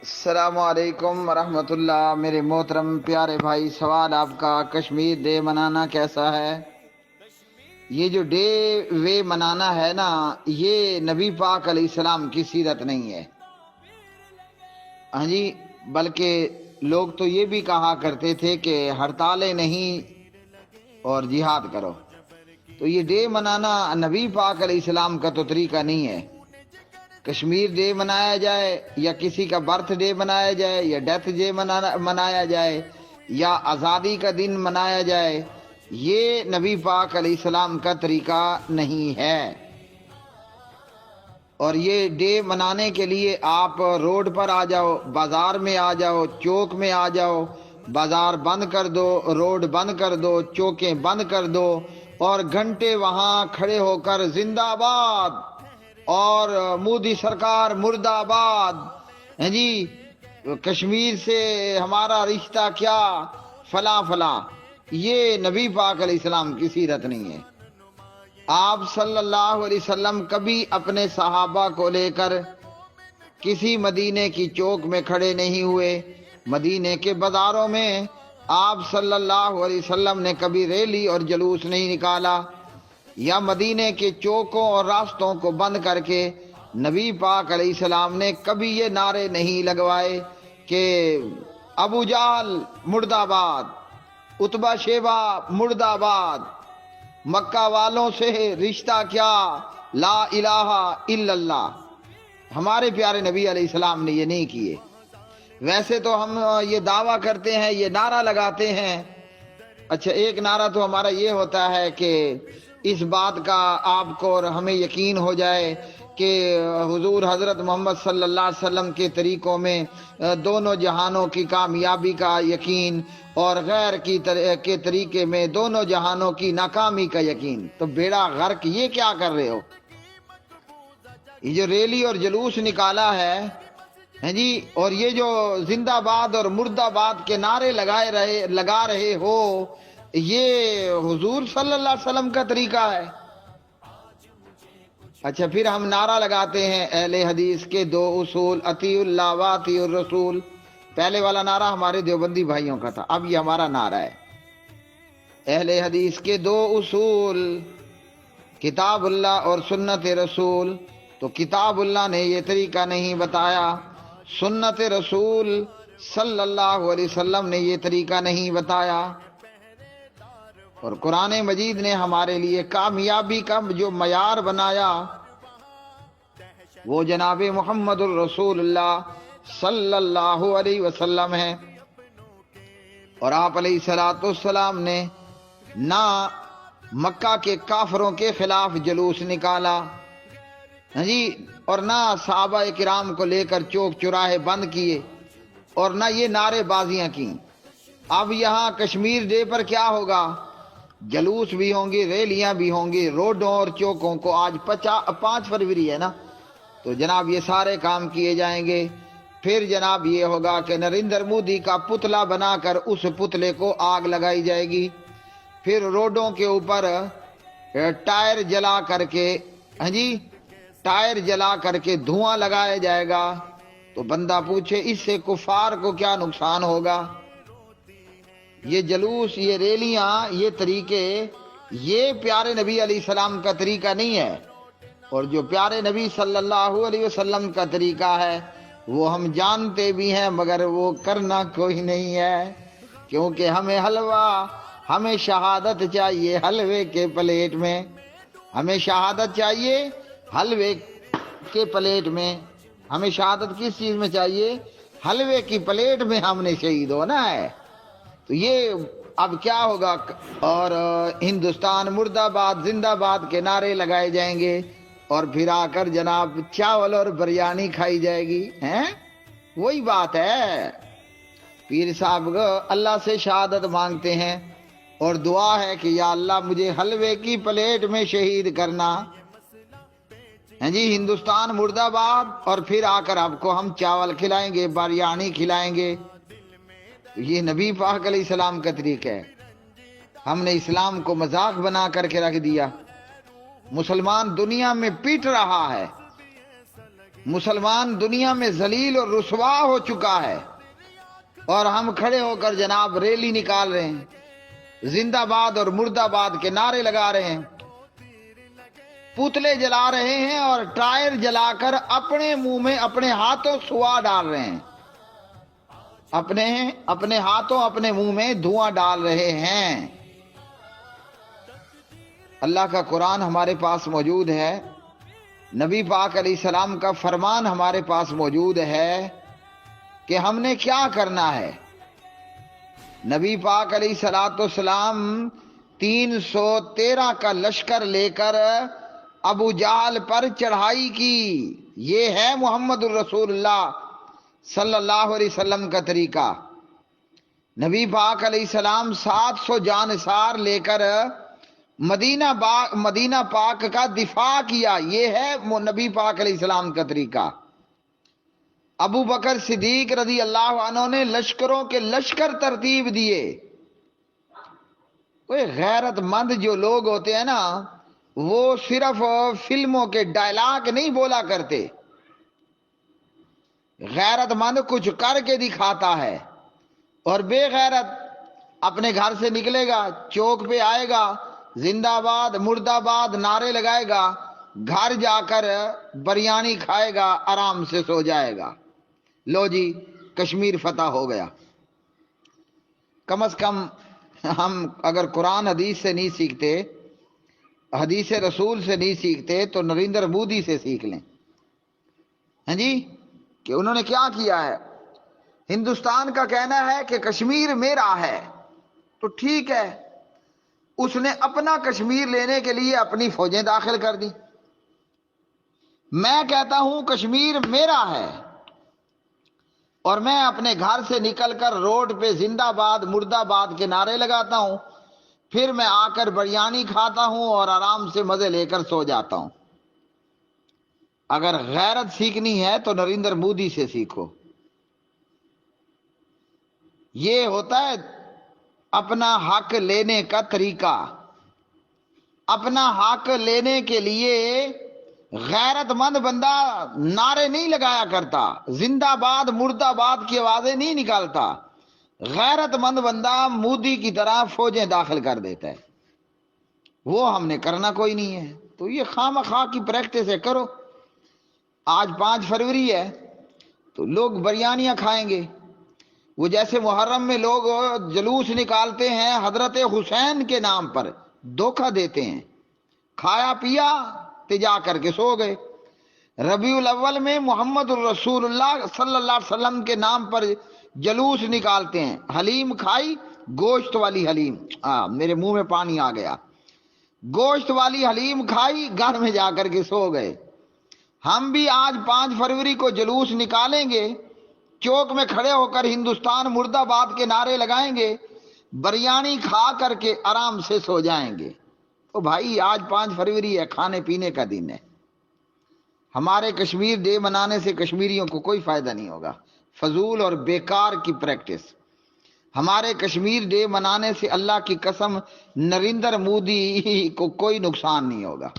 السلام علیکم ورحمۃ اللہ۔ میرے محترم پیارے بھائی، سوال آپ کا کشمیر ڈے منانا کیسا ہے؟ یہ جو ڈے وے منانا ہے نا، یہ نبی پاک علیہ السلام کی سیرت نہیں ہے۔ ہاں جی، بلکہ لوگ تو یہ بھی کہا کرتے تھے کہ ہڑتالیں نہیں اور جہاد کرو۔ تو یہ ڈے منانا نبی پاک علیہ السلام کا تو طریقہ نہیں ہے۔ کشمیر ڈے منایا جائے یا کسی کا برتھ ڈے منایا جائے یا ڈیتھ ڈے منایا جائے یا آزادی کا دن منایا جائے، یہ نبی پاک علیہ السلام کا طریقہ نہیں ہے۔ اور یہ ڈے منانے کے لیے آپ روڈ پر آ جاؤ، بازار میں آ جاؤ، چوک میں آ جاؤ، بازار بند کر دو، روڈ بند کر دو، چوکیں بند کر دو اور گھنٹے وہاں کھڑے ہو کر زندہ باد اور مودی سرکار مرد آباد، ہیں جی، کشمیر سے ہمارا رشتہ کیا، فلاں فلاں۔ یہ نبی پاک علیہ السلام کی سیرت نہیں ہے۔ آپ صلی اللہ علیہ وسلم کبھی اپنے صحابہ کو لے کر کسی مدینے کی چوک میں کھڑے نہیں ہوئے۔ مدینے کے بازاروں میں آپ صلی اللہ علیہ وسلم نے کبھی ریلی اور جلوس نہیں نکالا، یا مدینے کے چوکوں اور راستوں کو بند کر کے نبی پاک علیہ السلام نے کبھی یہ نعرے نہیں لگوائے کہ ابو جہل مرد آباد، اتبا شیبہ مرد آباد، مکہ والوں سے رشتہ کیا، لا الہ الا اللہ۔ ہمارے پیارے نبی علیہ السلام نے یہ نہیں کیے۔ ویسے تو ہم یہ دعویٰ کرتے ہیں، یہ نعرہ لگاتے ہیں۔ اچھا، ایک نعرہ تو ہمارا یہ ہوتا ہے کہ اس بات کا آپ کو اور ہمیں یقین ہو جائے کہ حضور حضرت محمد صلی اللہ علیہ وسلم کے طریقوں میں دونوں جہانوں کی کامیابی کا یقین اور غیر کے طریقے میں دونوں جہانوں کی ناکامی کا یقین۔ تو بیڑا غرق یہ کیا کر رہے ہو؟ یہ جو ریلی اور جلوس نکالا ہے جی، اور یہ جو زندہ باد اور مرد آباد کے نعرے لگا رہے ہو، یہ حضور صلی اللہ علیہ وسلم کا طریقہ ہے؟ اچھا، پھر ہم نعرہ لگاتے ہیں اہل حدیث کے دو اصول، اطیع اللہ و اطیع الرسول۔ پہلے والا نعرہ ہمارے دیوبندی بھائیوں کا تھا، اب یہ ہمارا نعرہ ہے۔ اہل حدیث کے دو اصول، کتاب اللہ اور سنت رسول۔ تو کتاب اللہ نے یہ طریقہ نہیں بتایا، سنت رسول صلی اللہ علیہ وسلم نے یہ طریقہ نہیں بتایا، اور قرآن مجید نے ہمارے لیے کامیابی کا جو معیار بنایا وہ جناب محمد الرسول اللہ صلی اللہ علیہ وسلم ہے۔ اور آپ علیہ الصلوۃ والسلام نے نہ مکہ کے کافروں کے خلاف جلوس نکالا جی، اور نہ صحابہ کرام کو لے کر چوک چراہے بند کیے، اور نہ یہ نعرے بازیاں کی۔ اب یہاں کشمیر ڈے پر کیا ہوگا؟ جلوس بھی ہوں گے، ریلیاں بھی ہوں گی، روڈوں اور چوکوں کو آج 5 فروری ہے نا، تو جناب یہ سارے کام کیے جائیں گے۔ پھر جناب یہ ہوگا کہ نریندر مودی کا پتلا بنا کر اس پتلے کو آگ لگائی جائے گی۔ پھر روڈوں کے اوپر ٹائر جلا کر کے ٹائر جلا کر کے دھواں لگایا جائے گا۔ تو بندہ پوچھے اس سے کفار کو کیا نقصان ہوگا؟ یہ جلوس، یہ ریلیاں، یہ طریقے، یہ پیارے نبی علیہ السلام کا طریقہ نہیں ہے۔ اور جو پیارے نبی صلی اللہ علیہ وسلم کا طریقہ ہے وہ ہم جانتے بھی ہیں، مگر وہ کرنا کوئی نہیں ہے، کیونکہ ہمیں شہادت چاہیے حلوے کے پلیٹ میں، ہمیں شہادت چاہیے حلوے کے پلیٹ میں۔ ہمیں شہادت کس چیز میں چاہیے؟ حلوے کی پلیٹ میں ہم نے شہید ہونا ہے۔ تو یہ اب کیا ہوگا؟ اور ہندوستان مرد آباد، زندہ باد کے نعرے لگائے جائیں گے، اور پھر آ کر جناب چاول اور بریانی کھائی جائے گی۔ وہی بات ہے، پیر صاحب اللہ سے شہادت مانگتے ہیں اور دعا ہے کہ یا اللہ مجھے حلوے کی پلیٹ میں شہید کرنا جی، ہندوستان مرد آباد، اور پھر آ کر آپ کو ہم چاول کھلائیں گے، بریانی کھلائیں گے۔ یہ نبی پاک علیہ السلام کا طریقہ ہے۔ ہم نے اسلام کو مذاق بنا کر کے رکھ دیا۔ مسلمان دنیا میں پیٹ رہا ہے، مسلمان دنیا میں ذلیل اور رسوا ہو چکا ہے، اور ہم کھڑے ہو کر جناب ریلی نکال رہے ہیں، زندہ باد اور مردہ باد کے نعرے لگا رہے ہیں، پتلے جلا رہے ہیں اور ٹائر جلا کر اپنے منہ میں اپنے ہاتھوں سوا ڈال رہے ہیں، اپنے ہاتھوں اپنے منہ میں دھواں ڈال رہے ہیں۔ اللہ کا قرآن ہمارے پاس موجود ہے، نبی پاک علیہ السلام کا فرمان ہمارے پاس موجود ہے کہ ہم نے کیا کرنا ہے۔ نبی پاک علیہ السلام 313 کا لشکر لے کر ابو جہل پر چڑھائی کی۔ یہ ہے محمد الرسول اللہ صلی اللہ علیہ وسلم کا طریقہ۔ نبی پاک علیہ السلام 700 جانثار لے کر مدینہ پاک کا دفاع کیا۔ یہ ہے نبی پاک علیہ السلام کا طریقہ۔ ابو بکر صدیق رضی اللہ عنہ نے لشکروں کے لشکر ترتیب دیے۔ کوئی غیرت مند جو لوگ ہوتے ہیں نا، وہ صرف فلموں کے ڈائلاگ نہیں بولا کرتے، غیرت مند کچھ کر کے دکھاتا ہے، اور بے غیرت اپنے گھر سے نکلے گا، چوک پہ آئے گا، زندہ باد مردہ باد نعرے لگائے گا، گھر جا کر بریانی کھائے گا، آرام سے سو جائے گا۔ لو جی کشمیر فتح ہو گیا۔ کم از کم ہم اگر قرآن حدیث سے نہیں سیکھتے، حدیث رسول سے نہیں سیکھتے، تو نریندر مودی سے سیکھ لیں۔ ہاں جی، کہ انہوں نے کیا کیا ہے۔ ہندوستان کا کہنا ہے کہ کشمیر میرا ہے، تو ٹھیک ہے، اس نے اپنا کشمیر لینے کے لیے اپنی فوجیں داخل کر دی۔ میں کہتا ہوں کشمیر میرا ہے، اور میں اپنے گھر سے نکل کر روڈ پہ زندہ باد مردہ باد کے نعرے لگاتا ہوں، پھر میں آ کر بریانی کھاتا ہوں اور آرام سے مزے لے کر سو جاتا ہوں۔ اگر غیرت سیکھنی ہے تو نریندر مودی سے سیکھو۔ یہ ہوتا ہے اپنا حق لینے کا طریقہ۔ اپنا حق لینے کے لیے غیرت مند بندہ نعرے نہیں لگایا کرتا، زندہ باد مردہ باد کی آوازیں نہیں نکالتا۔ غیرت مند بندہ مودی کی طرح فوجیں داخل کر دیتا ہے۔ وہ ہم نے کرنا کوئی نہیں ہے، تو یہ خواہ مخواہ کی پریکٹس ہے، کرو۔ آج 5 فروری ہے تو لوگ بریانیاں کھائیں گے۔ وہ جیسے محرم میں لوگ جلوس نکالتے ہیں حضرت حسین کے نام پر، دھوکہ دیتے ہیں، کھایا پیا تجا کر کے سو گئے۔ ربیع الاول میں محمد الرسول اللہ صلی اللہ علیہ وسلم کے نام پر جلوس نکالتے ہیں، حلیم کھائی، گوشت والی حلیم، میرے منہ میں پانی آ گیا، گوشت والی حلیم کھائی، گھر میں جا کر کے سو گئے۔ ہم بھی آج 5 فروری کو جلوس نکالیں گے، چوک میں کھڑے ہو کر ہندوستان مردہ باد کے نعرے لگائیں گے، بریانی کھا کر کے آرام سے سو جائیں گے۔ تو بھائی آج 5 فروری ہے، کھانے پینے کا دن ہے۔ ہمارے کشمیر ڈے منانے سے کشمیریوں کو کوئی فائدہ نہیں ہوگا، فضول اور بیکار کی پریکٹس۔ ہمارے کشمیر ڈے منانے سے اللہ کی قسم نریندر مودی کو کوئی نقصان نہیں ہوگا۔